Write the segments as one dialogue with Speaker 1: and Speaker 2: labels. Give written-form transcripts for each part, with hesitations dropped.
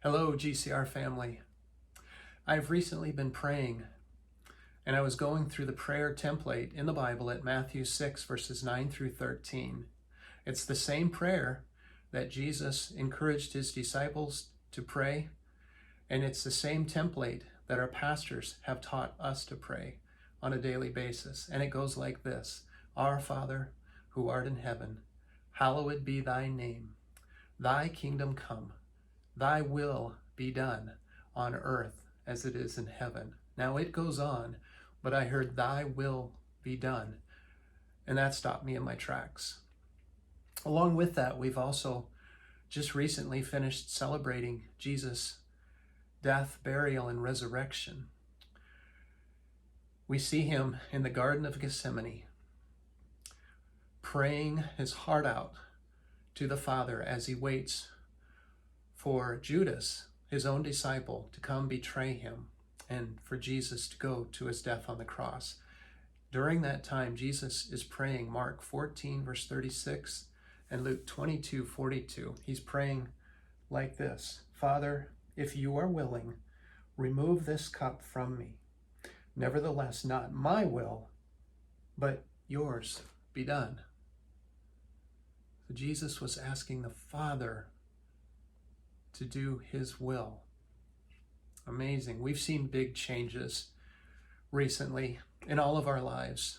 Speaker 1: Hello, GCR family. I've recently been praying, and I was going through the prayer template in the Bible at Matthew 6, verses 9 through 13. It's the same prayer that Jesus encouraged his disciples to pray, and it's the same template that our pastors have taught us to pray on a daily basis. And it goes like this: Our Father, who art in heaven, hallowed be thy name. Thy kingdom come. Thy will be done on earth as it is in heaven. Now it goes on, but I heard thy will be done, and that stopped me in my tracks. Along with that, we've also just recently finished celebrating Jesus' death, burial, and resurrection. We see him in the Garden of Gethsemane, praying his heart out to the Father as he waits for Judas, his own disciple, to come betray him and for Jesus to go to his death on the cross. During that time, Jesus is praying Mark 14, verse 36, and Luke 22, 42. He's praying like this: Father, if you are willing, remove this cup from me. Nevertheless, not my will, but yours be done. So Jesus was asking the Father to do his will. Amazing. We've seen big changes recently in all of our lives.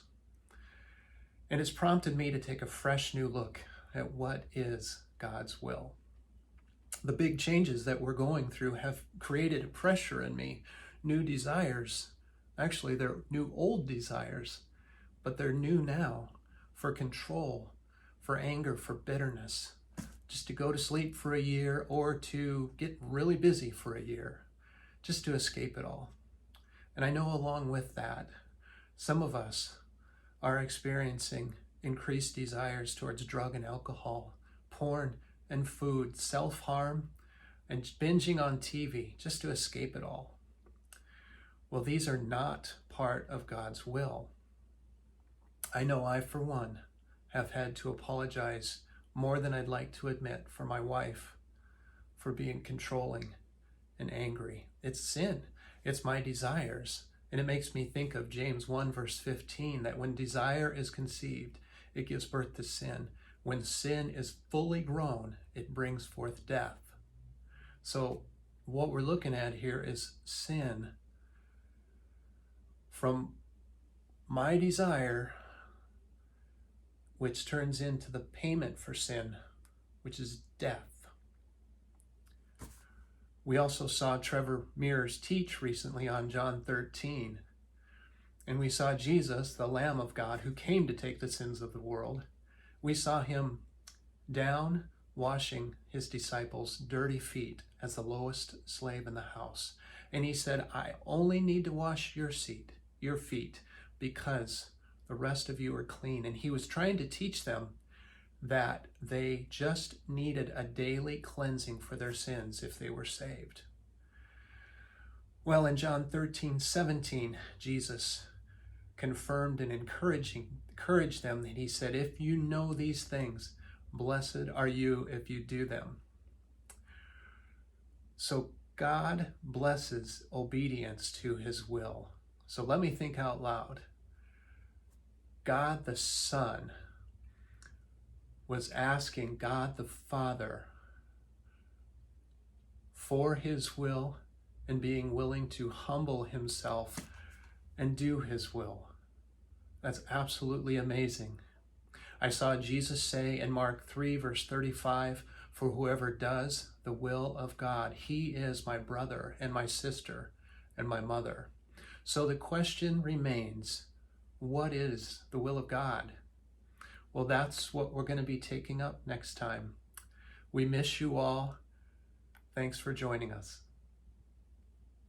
Speaker 1: And it's prompted me to take a fresh new look at what is God's will. The big changes that we're going through have created a pressure in me, new desires. Actually, they're new old desires, but they're new now, for control, for anger, for bitterness, just to go to sleep for a year or to get really busy for a year, just to escape it all. And I know along with that, some of us are experiencing increased desires towards drug and alcohol, porn and food, self-harm, and binging on TV just to escape it all. Well, these are not part of God's will. I know I, for one, have had to apologize more than I'd like to admit for my wife for being controlling and angry. It's sin. It's my desires. And it makes me think of James 1, verse 15, that when desire is conceived, it gives birth to sin. When sin is fully grown, it brings forth death. So what we're looking at here is sin from my desire, which turns into the payment for sin, which is death. We also saw Trevor Mears teach recently on John 13, and we saw Jesus, the Lamb of God, who came to take the sins of the world. We saw him down washing his disciples' dirty feet as the lowest slave in the house. And he said, I only need to wash your feet, because the rest of you are clean. And he was trying to teach them that they just needed a daily cleansing for their sins if they were saved. Well, in John 13, 17, Jesus confirmed and encouraged them, and he said, if you know these things, blessed are you if you do them. So God blesses obedience to his will. So let me think out loud. God the Son was asking God the Father for his will and being willing to humble himself and do his will. That's absolutely amazing. I saw Jesus say in Mark 3, verse 35, for whoever does the will of God, he is my brother and my sister and my mother. So the question remains, what is the will of God? Well, that's what we're going to be taking up next time. We miss you all. Thanks for joining us.